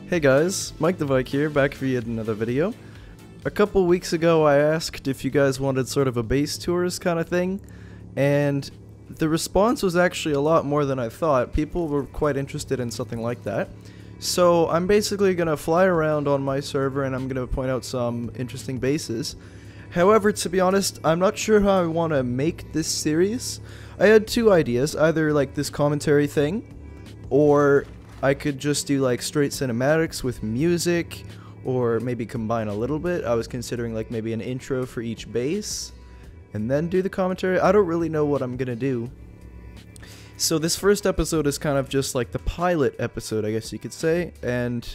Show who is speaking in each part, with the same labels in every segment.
Speaker 1: Hey guys, Mike the Viking here, back for yet another video. A couple weeks ago I asked if you guys wanted sort of a base tours kind of thing, and the response was actually a lot more than I thought. People were quite interested in something like that. So I'm basically going to fly around on my server and I'm going to point out some interesting bases. However, to be honest, I'm not sure how I want to make this series. I had two ideas, either like this commentary thing, or I could just do like straight cinematics with music, or maybe combine a little bit. I was considering like maybe an intro for each base, and then do the commentary. I don't really know what I'm gonna do. So this first episode is kind of just like the pilot episode, I guess you could say, and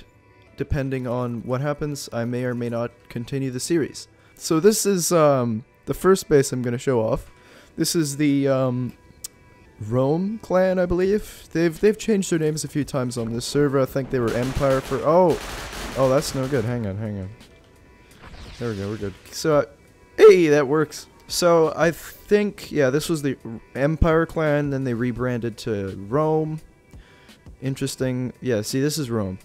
Speaker 1: depending on what happens, I may or may not continue the series. So this is the first base I'm gonna show off. This is the Rome clan, I believe. They've changed their names a few times on this server. I think they were Empire for oh that's no good. Hang on. There we go, we're good. So hey, that works. So I think, yeah, this was the Empire clan, then they rebranded to Rome. Interesting. Yeah, see, this is Rome.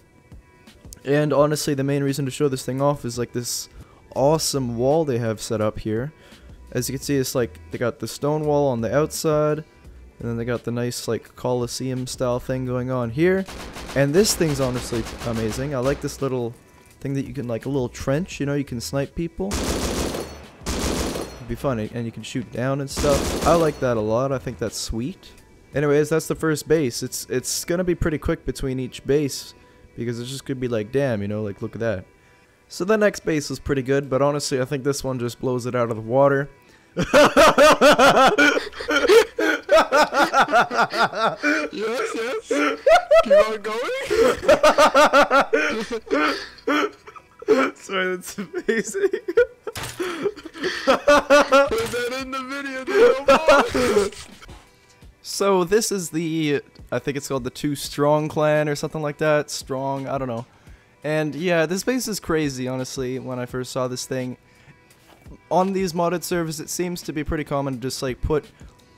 Speaker 1: And honestly, the main reason to show this thing off is like this awesome wall they have set up here. As you can see, it's like they got the stone wall on the outside, and then they got the nice like Colluseum style thing going on here. And this thing's honestly amazing. I like this little thing that you can, like a little trench, you know, you can snipe people. It'd be funny, and you can shoot down and stuff. I like that a lot. I think that's sweet. Anyways, that's the first base. It's gonna be pretty quick between each base, because it's just gonna be like, damn, you know, like look at that. So the next base was pretty good, but honestly I think this one just blows it out of the water. Yes. Keep on going. Sorry, that's amazing. Put that in the video, So this is the, I think it's called the Too Strong clan or something like that. Strong, I don't know. And yeah, this base is crazy, honestly, when I first saw this thing. On these modded servers, it seems to be pretty common to just like put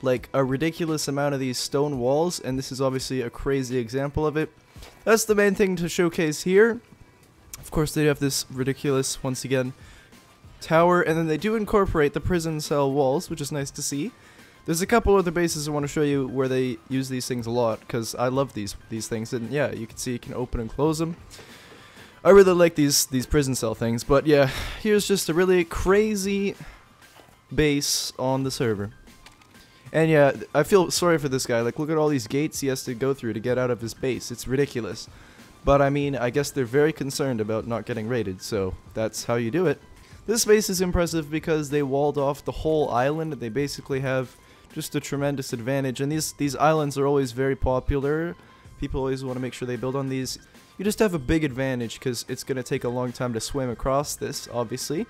Speaker 1: like a ridiculous amount of these stone walls, and this is obviously a crazy example of it. That's the main thing to showcase here. Of course, they have this ridiculous, once again, tower, and then they do incorporate the prison cell walls, which is nice to see. There's a couple other bases I want to show you where they use these things a lot, because I love these things, and yeah, you can see you can open and close them. I really like these prison cell things, but yeah, here's just a really crazy base on the server. And yeah, I feel sorry for this guy. Like, look at all these gates he has to go through to get out of his base. It's ridiculous. But I mean, I guess they're very concerned about not getting raided, so that's how you do it. This base is impressive because they walled off the whole island. They basically have just a tremendous advantage, and these islands are always very popular. People always want to make sure they build on these. You just have a big advantage because it's going to take a long time to swim across this, obviously.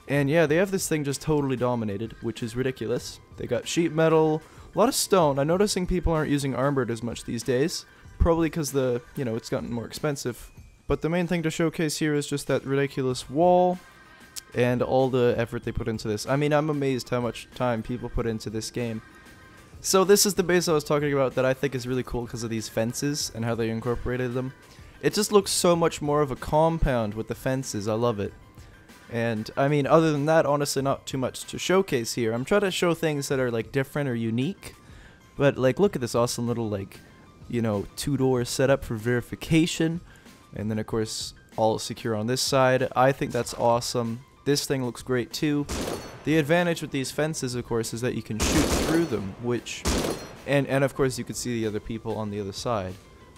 Speaker 1: And yeah, they have this thing just totally dominated, which is ridiculous. They got sheet metal, a lot of stone. I'm noticing people aren't using armored as much these days. Probably because it's gotten more expensive. But the main thing to showcase here is just that ridiculous wall and all the effort they put into this. I mean, I'm amazed how much time people put into this game. So this is the base I was talking about that I think is really cool because of these fences and how they incorporated them. It just looks so much more of a compound with the fences. I love it. And I mean, other than that, honestly, not too much to showcase here. I'm trying to show things that are like different or unique. But like, look at this awesome little like, you know, two-door setup for verification. And then of course, all secure on this side. I think that's awesome. This thing looks great too. The advantage with these fences, of course, is that you can shoot through them, which, and of course you can see the other people on the other side.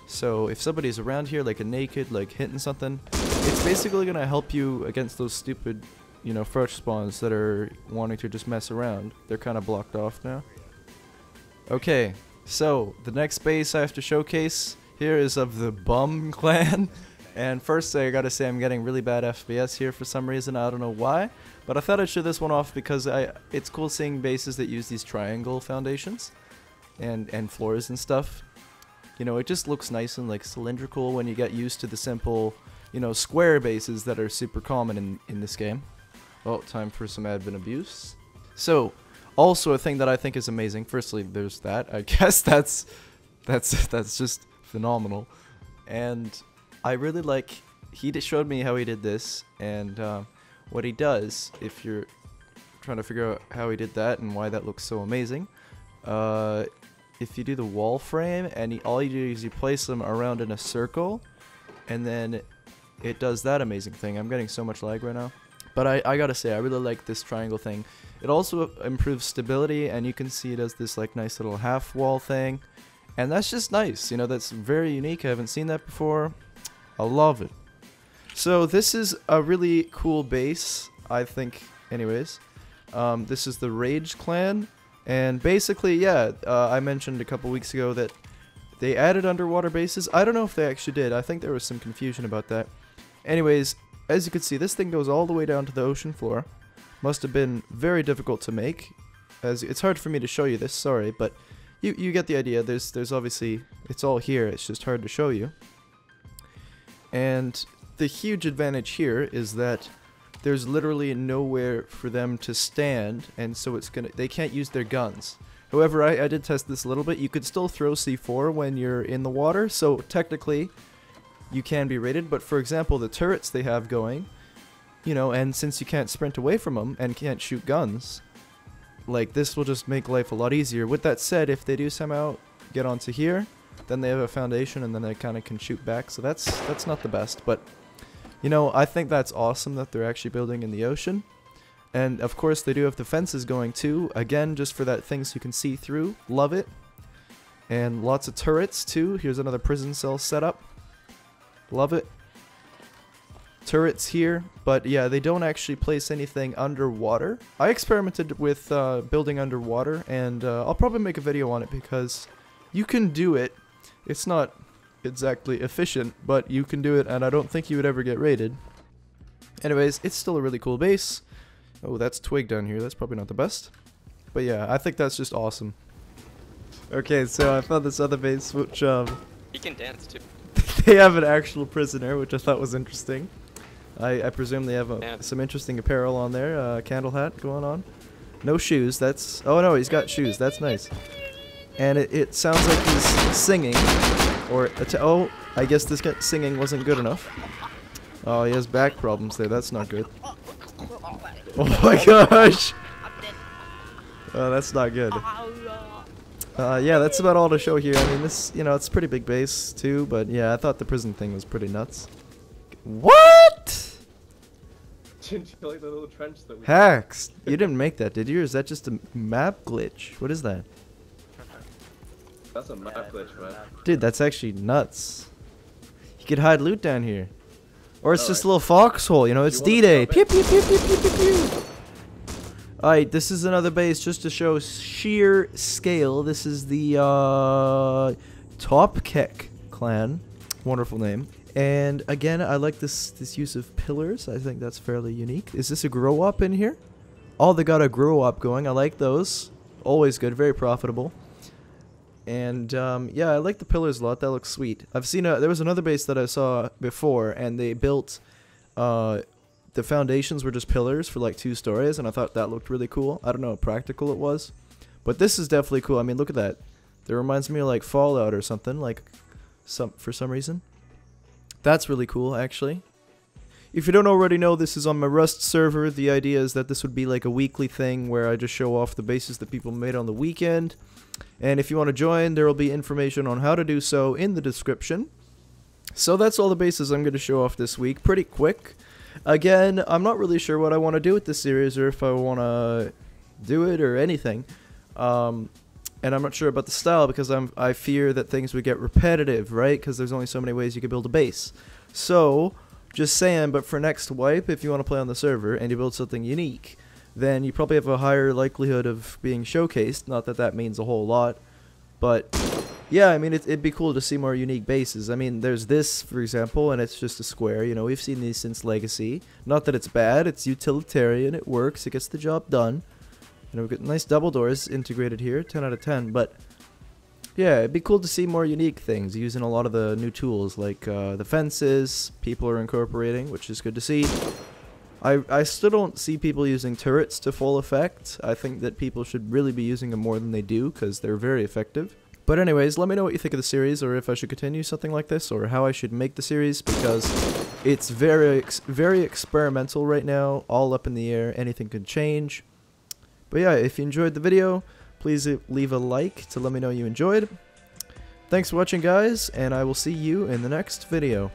Speaker 1: So if somebody's around here, like a naked, like hitting something, it's basically gonna help you against those stupid, you know, fresh spawns that are wanting to just mess around. They're kind of blocked off now. Okay, so the next base I have to showcase here is of the Bum clan. And first, I gotta say I'm getting really bad FPS here for some reason. I don't know why, but I thought I'd show this one off because it's cool seeing bases that use these triangle foundations and floors and stuff. You know, it just looks nice and like cylindrical when you get used to the simple, you know, square bases that are super common in this game. Oh, time for some admin abuse. So, also a thing that I think is amazing. Firstly, there's that. I guess that's just phenomenal. And I really like, he showed me how he did this, and what he does, if you're trying to figure out how he did that and why that looks so amazing, if you do the wall frame, and all you do is you place them around in a circle, and then it does that amazing thing. I'm getting so much lag right now. But I gotta say, I really like this triangle thing. It also improves stability, and you can see it as this like nice little half wall thing. And that's just nice, you know, that's very unique. I haven't seen that before. I love it. So this is a really cool base, I think, anyways. This is the Rage clan. And basically, yeah, I mentioned a couple weeks ago that they added underwater bases. I don't know if they actually did. I think there was some confusion about that. Anyways, as you can see, this thing goes all the way down to the ocean floor. Must have been very difficult to make. It's hard for me to show you this, sorry, but you get the idea. There's obviously, it's all here, it's just hard to show you. And the huge advantage here is that there's literally nowhere for them to stand, and so they can't use their guns. However, I did test this a little bit. You could still throw C4 when you're in the water, so technically you can be rated, but for example, the turrets they have going, you know, and since you can't sprint away from them and can't shoot guns, like, this will just make life a lot easier. With that said, if they do somehow get onto here, then they have a foundation, and then they kind of can shoot back, so that's not the best, but, you know, I think that's awesome that they're actually building in the ocean. And, of course, they do have the fences going, too, again, just for that things you can see through. Love it. And lots of turrets, too. Here's another prison cell setup. Love it. Turrets here, but yeah, they don't actually place anything underwater. I experimented with building underwater, and I'll probably make a video on it because you can do it. It's not exactly efficient, but you can do it, and I don't think you would ever get raided. Anyways, it's still a really cool base. Oh, that's twig down here. That's probably not the best. But yeah, I think that's just awesome. Okay, so I found this other base, which
Speaker 2: He can dance too.
Speaker 1: they have an actual prisoner, which I thought was interesting. I presume they have some interesting apparel on there. Candle hat going on. No shoes. That's... Oh no, he's got shoes. That's nice. And it sounds like he's singing. Or... Oh, I guess this guy singing wasn't good enough. Oh, he has back problems there. That's not good. Oh my gosh! Oh, that's not good. Yeah, that's about all to show here. I mean, this, you know, it's a pretty big base, too, but yeah, I thought the prison thing was pretty nuts. What?
Speaker 3: Didn't you like the little trench that we...
Speaker 1: Hacks! You didn't make that, did you? Or is that just a map glitch? What is that?
Speaker 3: That's a map glitch, man.
Speaker 1: Dude, that's actually nuts. You could hide loot down here. Or it's just a little foxhole, you know, it's D-Day. Pew pew pew pew pew pew pew. Alright, this is another base just to show sheer scale. This is the Topkek clan. Wonderful name. And again, I like this use of pillars. I think that's fairly unique. Is this a grow up in here? Oh, they got a grow up going. I like those. Always good, very profitable. And yeah, I like the pillars a lot. That looks sweet. I've seen there was another base that I saw before, and they built the foundations were just pillars for like 2 stories, and I thought that looked really cool. I don't know how practical it was, but this is definitely cool. I mean, look at that. That reminds me of like Fallout or something, like for some reason. That's really cool, actually. If you don't already know, this is on my Rust server. The idea is that this would be like a weekly thing where I just show off the bases that people made on the weekend. And if you want to join, there will be information on how to do so in the description. So that's all the bases I'm going to show off this week. Pretty quick. Again, I'm not really sure what I want to do with this series, or if I want to do it or anything. And I'm not sure about the style, because I fear that things would get repetitive, right? Because there's only so many ways you can build a base. So, just saying, but for next wipe, if you want to play on the server and you build something unique, then you probably have a higher likelihood of being showcased. Not that that means a whole lot, but yeah, I mean, it'd be cool to see more unique bases. I mean, there's this, for example, and it's just a square. You know, we've seen these since Legacy. Not that it's bad, it's utilitarian, it works, it gets the job done. You know, we've got nice double doors integrated here, 10 out of 10, but Yeah, it'd be cool to see more unique things using a lot of the new tools, like the fences people are incorporating, which is good to see. I still don't see people using turrets to full effect. I think that people should really be using them more than they do, because they're very effective. But anyways, let me know what you think of the series, or if I should continue something like this, or how I should make the series, because it's very experimental right now, all up in the air, anything could change. But yeah, if you enjoyed the video, please leave a like to let me know you enjoyed. Thanks for watching, guys, and I will see you in the next video.